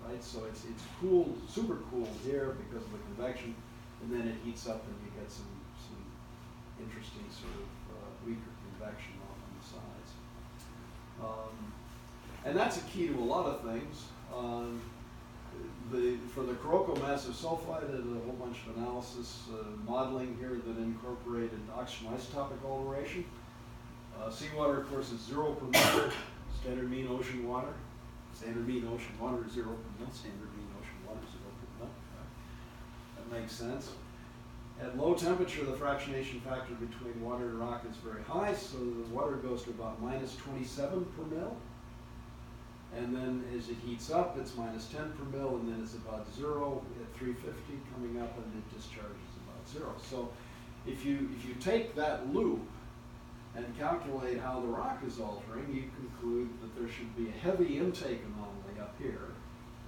right? So it's cooled, super cooled here because of the convection, and then it heats up and you get some interesting sort of weaker convection off on the sides. And that's a key to a lot of things. for the Kuroko massive sulfide, I did a whole bunch of analysis, modeling here that incorporated oxygen isotopic alteration. Seawater, of course, is 0 per mil. Standard mean ocean water. Standard mean ocean water is 0 per mil. Standard mean ocean water is 0 per mil. That makes sense. At low temperature, the fractionation factor between water and rock is very high, so the water goes to about minus 27 per mil. And then as it heats up, it's minus 10 per mil, and then it's about 0 at 350 coming up, and it discharges about 0. So if you take that loop and calculate how the rock is altering, you conclude that there should be a heavy intake anomaly up here,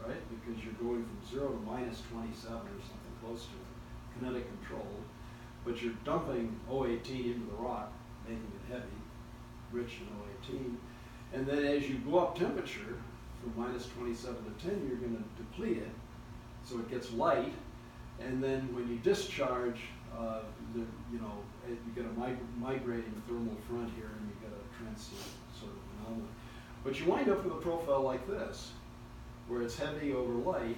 right? Because you're going from 0 to minus 27 or something close to it, kinetic controlled, but you're dumping O18 into the rock, making it heavy, rich in O18. And then as you go up temperature, from minus 27 to 10, you're going to deplete it, so it gets light. And then when you discharge, you get a migrating thermal front here, and you get a transient sort of anomaly. But you wind up with a profile like this, where it's heavy over light,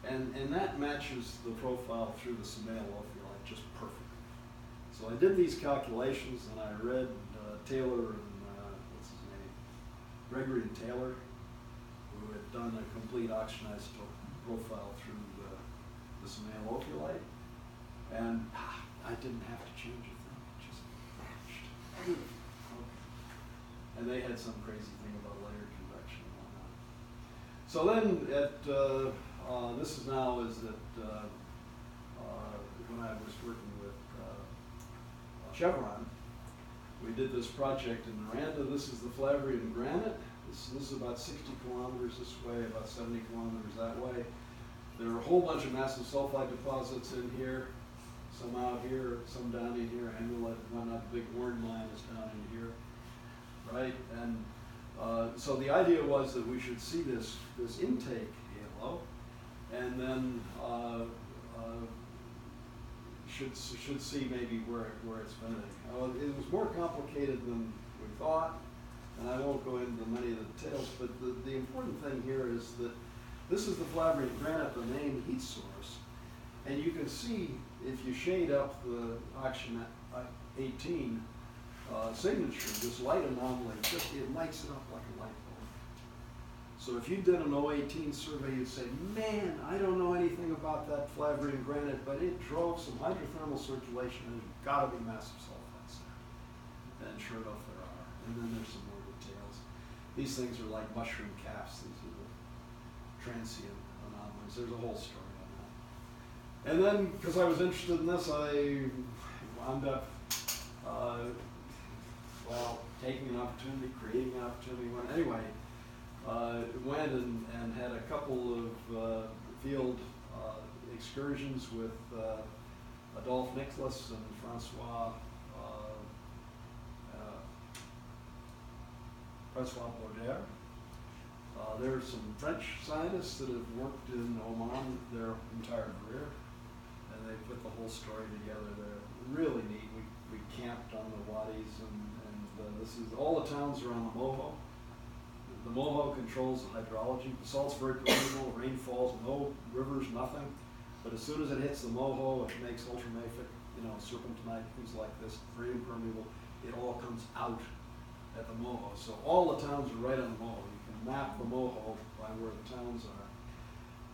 and that matches the profile through the Somalo-ophiolite just perfectly. So I did these calculations, and I read Taylor and what's his name, Gregory and Taylor, who had done a complete oxygen isotope profile through the Somalo-ophiolite, and I didn't have to change a thing. It just matched. Okay. And they had some crazy thing about layered convection and whatnot. So then this is now when I was working with Chevron, we did this project in Miranda. This is the Flavrian granite. This is about 60 kilometers this way, about 70 kilometers that way. There are a whole bunch of massive sulfide deposits in here, some out here, some down in here. Amulet, not the big orange line is down in here, right? And so the idea was that we should see this intake halo, and then should see maybe where it's been. It was more complicated than we thought, and I won't go into many of the details, but the important thing here is that this is the Flavrian granite, the main heat source, and you can see if you shade up the oxygen 18 signature, this light anomaly, it lights it up like a light bulb. So if you did an O18 survey, you'd say, man, I don't know anything about that Flavrian granite, but it drove some hydrothermal circulation, and there's got to be massive sulfides there. And sure enough, there are. And then there's some more details. These things are like mushroom caps. These are the transient anomalies. There's a whole story on that. And then, because I was interested in this, I wound up taking an opportunity, creating an opportunity. Anyway, went and had a couple of field excursions with Adolphe Nicolas and Francois Baudère. There are some French scientists that have worked in Oman their entire career, and they put the whole story together. They're really neat. We camped on the wadis, and this is all the towns around the Moho. The Moho controls the hydrology. The salt's very permeable, rain falls, no rivers, nothing. But as soon as it hits the Moho, it makes ultramafic, serpentinite, things like this, very impermeable. It all comes out at the Moho. So all the towns are right on the Moho. You can map the Moho by where the towns are.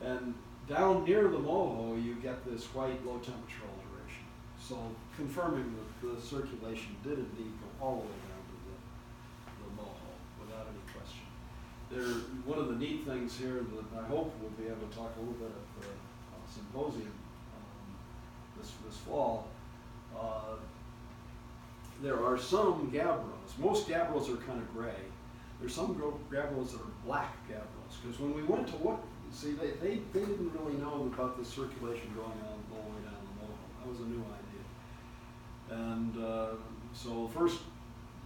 And down near the Moho, you get this white low temperature alteration. So confirming that the circulation did indeed go all the way down to the Moho without any question. One of the neat things here that I hope we'll be able to talk a little bit at the symposium this fall, there are some gabbros. Most gabbros are kind of gray. There's some gabbros that are black gabbros, because when we went to look, see, they didn't really know about the circulation going on all the way down the Moho. That was a new idea. And so the first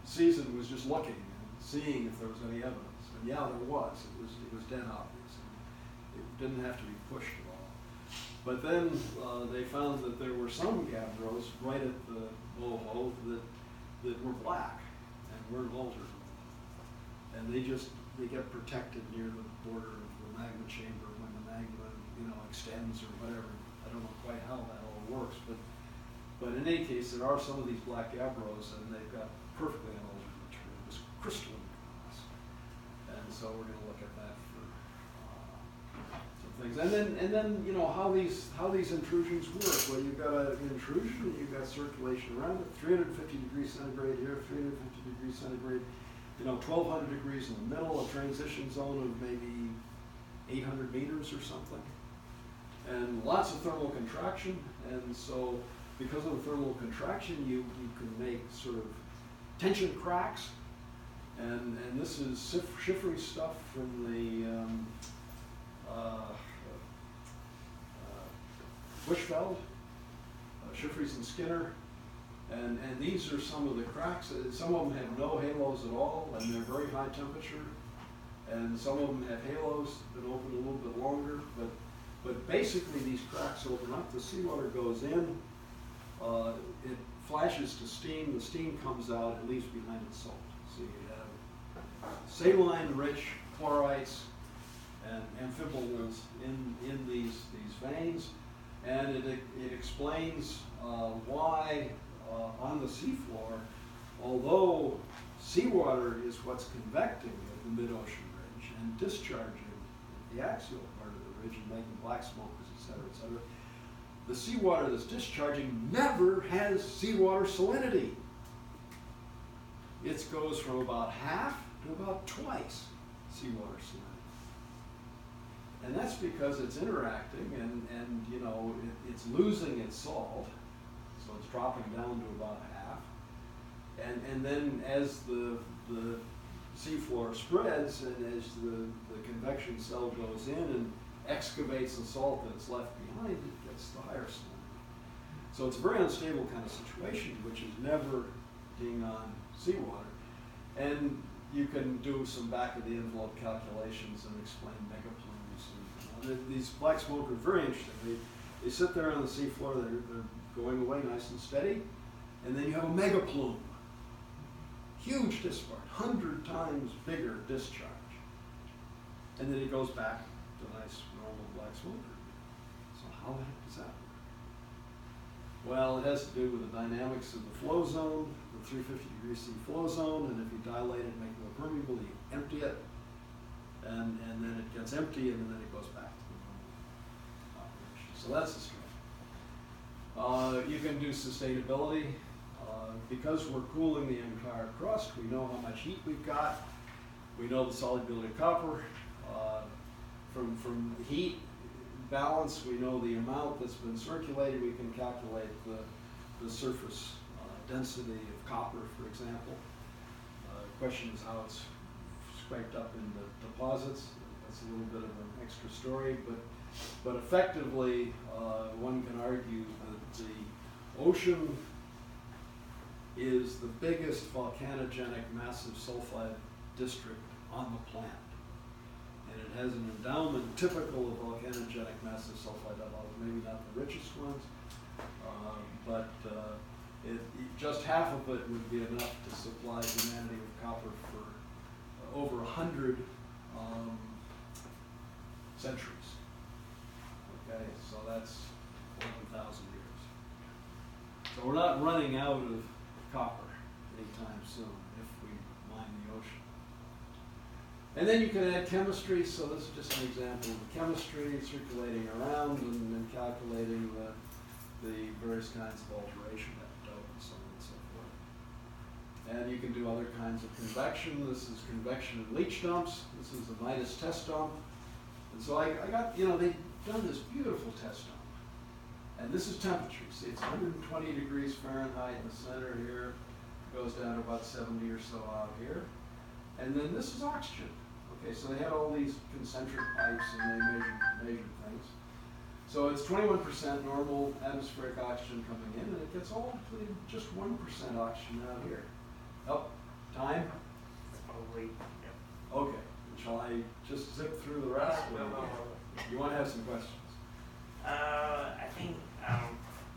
season was just looking and seeing if there was any evidence. And yeah, there was. It was dead obvious. It didn't have to be pushed at all. But then they found that there were some gabbros right at the Moho that were black and weren't altered. And they get protected near the border of the magma chamber when the magma, extends or whatever. I don't know quite how that all works, but in any case, there are some of these black gabbros, and they've got perfectly unaltered material, this crystalline glass. And so we're going to look at that for some things. And then how these intrusions work. Well, you've got an intrusion, and you've got circulation around it. 350 degrees centigrade here, 350 degrees centigrade. 1,200 degrees in the middle, a transition zone of maybe 800 meters or something. And lots of thermal contraction, and so because of the thermal contraction, you can make sort of tension cracks, and this is Schiffery stuff from the Bushveld, Schifferys and Skinner, and these are some of the cracks. Some of them have no halos at all, and they're very high temperature, and some of them have halos that open a little bit longer, but basically these cracks open up, the seawater goes in, it flashes to steam, the steam comes out, it leaves behind its salt. So you have saline-rich chlorites and amphiboles in these veins, and it explains why on the seafloor, although seawater is what's convecting at the mid-ocean ridge and discharging the axial part of the ridge and making black smokers, et cetera, the seawater that's discharging never has seawater salinity. It goes from about half to about twice seawater salinity. And that's because it's interacting and it's losing its salt, so it's dropping down to about half. And then as the seafloor spreads and as the convection cell goes in and excavates the salt that's left behind, it gets the higher salinity. So it's a very unstable kind of situation, which is never being on seawater. And you can do some back of the envelope calculations and explain megaplumes. And these black smoke are very interesting. They sit there on the seafloor, they're going away nice and steady, and then you have a megaplume. Huge discharge, 100 times bigger discharge. And then it goes back to nice normal black smoker. So how the heck does that work? Well, it has to do with the dynamics of the flow zone, the 350 degree C flow zone, and if you dilate it, make it permeable, you empty it, and then it gets empty, and then it goes back to the normal operation. So that's the strength. You can do sustainability. Because we're cooling the entire crust, we know how much heat we've got. We know the solubility of copper. From heat balance, we know the amount that's been circulated. We can calculate the surface density of copper, for example. The question is how it's scraped up in the deposits. That's a little bit of an extra story, but effectively, one can argue that the ocean is the biggest volcanogenic massive sulfide district on the planet. And it has an endowment typical of volcanogenic massive sulfide deposits, maybe not the richest ones, but just half of it would be enough to supply humanity with copper for over 100 centuries. Okay, so that's 11,000 years. So we're not running out of copper anytime soon if we mine the ocean. And then you can add chemistry, so this is just an example of the chemistry circulating around and calculating the various kinds of alteration at dope and so on and so forth. And you can do other kinds of convection. This is convection and leach dumps. This is the Midas test dump. And so I got, they've done this beautiful test dump. And this is temperature. See, it's 120 degrees Fahrenheit in the center here. It goes down to about 70 or so out here. And then this is oxygen. Okay, so they had all these concentric pipes and they measured things. So it's 21% normal atmospheric oxygen coming in, and it gets all to just 1% oxygen out here. Oh, time? Probably, yeah. Okay, shall I just zip through the rest? You want to have some questions? I think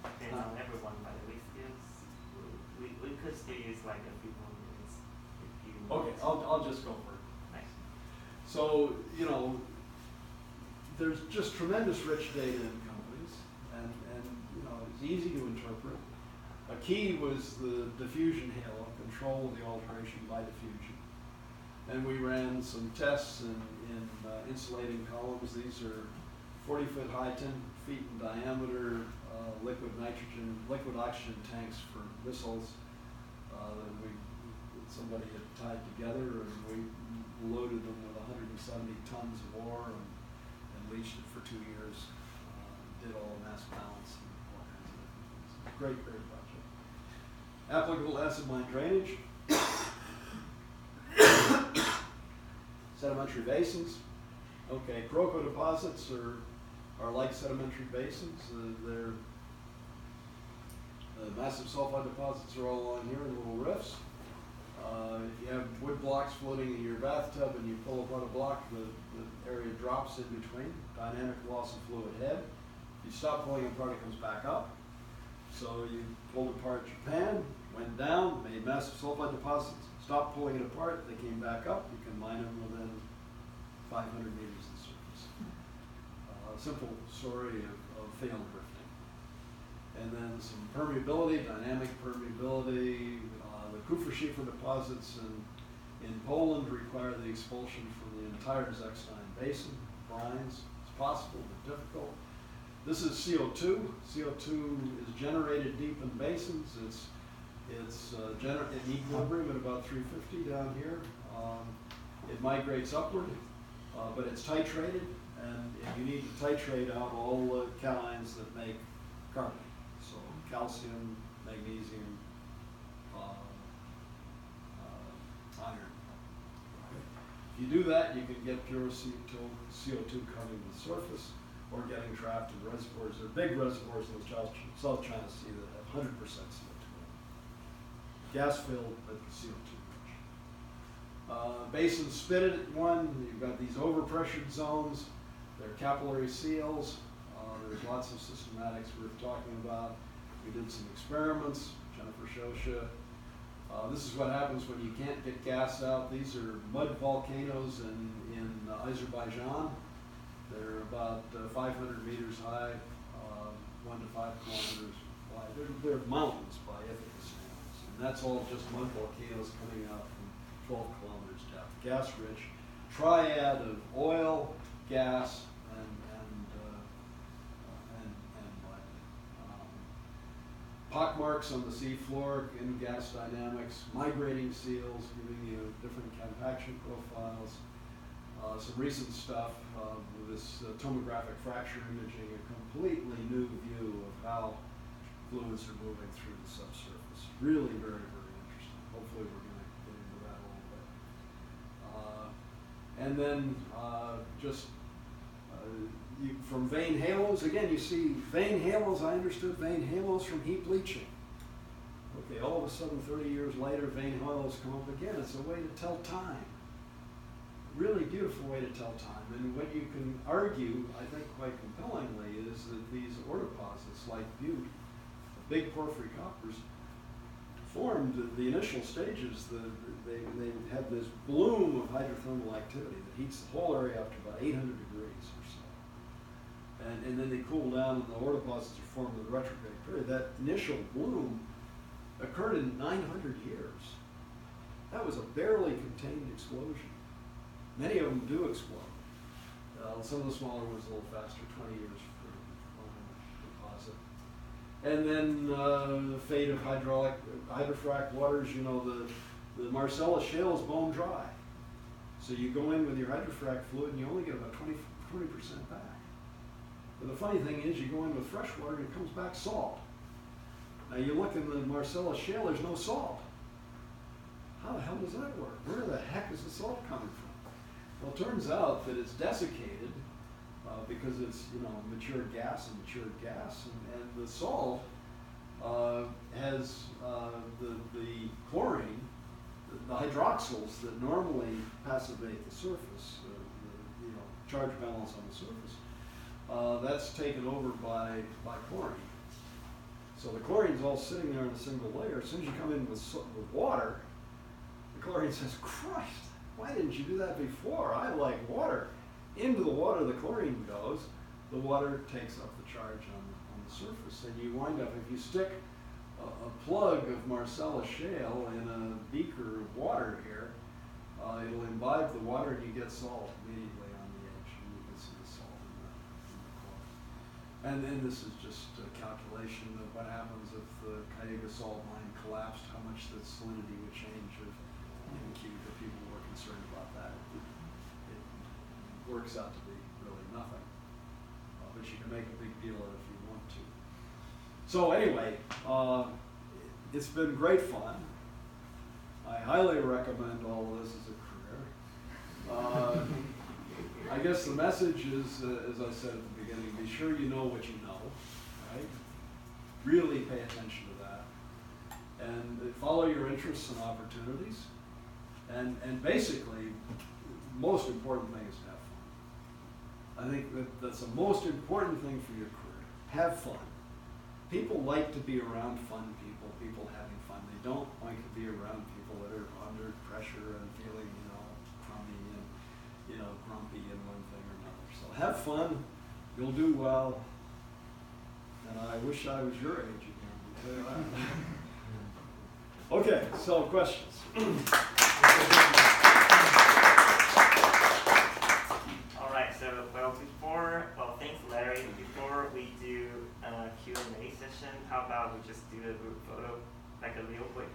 depends on everyone, but at least we could still use like a few more minutes if you. Okay, I'll just go for it. Nice. So there's just tremendous rich data in companies, and you know, it's easy to interpret. A key was the diffusion halo, control of the alteration by diffusion. And we ran some tests in insulating columns. These are 40-foot high, 10 feet in diameter, liquid oxygen tanks for missiles that somebody had tied together, and we loaded them with 170 tons of ore and leached it for 2 years. Did all the mass balance and all kinds of different things. Great project. Applicable acid mine drainage. Sedimentary basins. Okay, Croco deposits are like sedimentary basins. They're massive sulfide deposits are all along here in little rifts. If you have wood blocks floating in your bathtub and you pull apart a block, the area drops in between. Dynamic loss of fluid head. If you stop pulling apart, it comes back up. So you pulled apart Japan, went down, made massive sulfide deposits, stopped pulling it apart, they came back up. You can mine them within 500 meters of the surface. Simple story of failed drifting. And then some permeability, dynamic permeability. The Kupferschiefer deposits in Poland require the expulsion from the entire Zechstein Basin. Brines, it's possible but difficult. This is CO2. CO2 is generated deep in basins. It's in equilibrium at about 350 down here. It migrates upward, but it's titrated, and you need to titrate out all the cations that make carbon. So calcium, magnesium, iron. If you do that, you can get pure CO2 coming to the surface or getting trapped in reservoirs. There are big reservoirs in the South China Sea that have 100% CO2 in them. Gas filled, but CO2 rich. Basins spitted at one. You've got these overpressured zones. They're capillary seals. There's lots of systematics worth talking about. We did some experiments. Jennifer Shosha. This is what happens when you can't get gas out. These are mud volcanoes in Azerbaijan. They're about 500 meters high, 1 to 5 kilometers wide. They're mountains by Ithaca standards. And that's all just mud volcanoes coming out from 12 kilometers depth. Gas rich, triad of oil, gas, and pockmarks on the sea floor in gas dynamics, migrating seals giving you different compaction profiles. Some recent stuff with this tomographic fracture imaging, a completely new view of how fluids are moving through the subsurface. Really very, very interesting. Hopefully we're going to get into that a little bit. And then from vein halos, again, you see vein halos. I understood vein halos from heap leaching. Okay, all of a sudden, 30 years later, vein halos come up again. It's a way to tell time. Really beautiful way to tell time. And what you can argue, I think quite compellingly, is that these ore deposits, like Butte, big porphyry coppers, formed at the initial stages. They had this bloom of hydrothermal activity that heats the whole area up to about 800 degrees or so. And then they cool down, and the ore deposits are formed in the retrograde period. That initial bloom occurred in 900 years. That was a barely contained explosion. Many of them do explode. Some of the smaller ones a little faster, 20 years for one deposit. And then the fate of hydrofrac waters, you know, the Marcellus shale is bone dry. So you go in with your hydrofrac fluid and you only get about 20% back. But the funny thing is, you go in with fresh water and it comes back salt. Now you look in the Marcellus shale, there's no salt. How the hell does that work? Where the heck is the salt coming from? Well, it turns out that it's desiccated because it's, you know, mature gas, and the salt has the chlorine, the hydroxyls that normally passivate the surface, charge balance on the surface. That's taken over by chlorine. So the chlorine's all sitting there in a single layer. As soon as you come in with water, the chlorine says, Christ, why didn't you do that before? I like water. into the water the chlorine goes, the water takes up the charge on the surface, and you wind up, if you stick a plug of Marcellus shale in a beaker of water here, it'll imbibe the water and you get salt immediately on the edge, and you can see the salt in the core. And then this is just a calculation of what happens if the Cayuga salt mine collapsed, how much the salinity would change in a cube if people were concerned about that. It works out to be really nothing, but you can make a big deal of it if you want to. So anyway, it's been great fun. I highly recommend all of this as a career. I guess the message is, as I said at the beginning, be sure you know what you know, right? Really pay attention to that. And follow your interests and opportunities. And basically, most important thing is to have fun. I think that's the most important thing for your career. Have fun. People like to be around fun people having fun. They don't like to be around people that are under pressure and feeling, crummy and, grumpy in one thing or another. So have fun, you'll do well, and I wish I was your age again, I'll tell you that. Okay, so questions. All right, so thanks Larry. Before we do a Q&A session, how about we just do a group photo, like a real quick.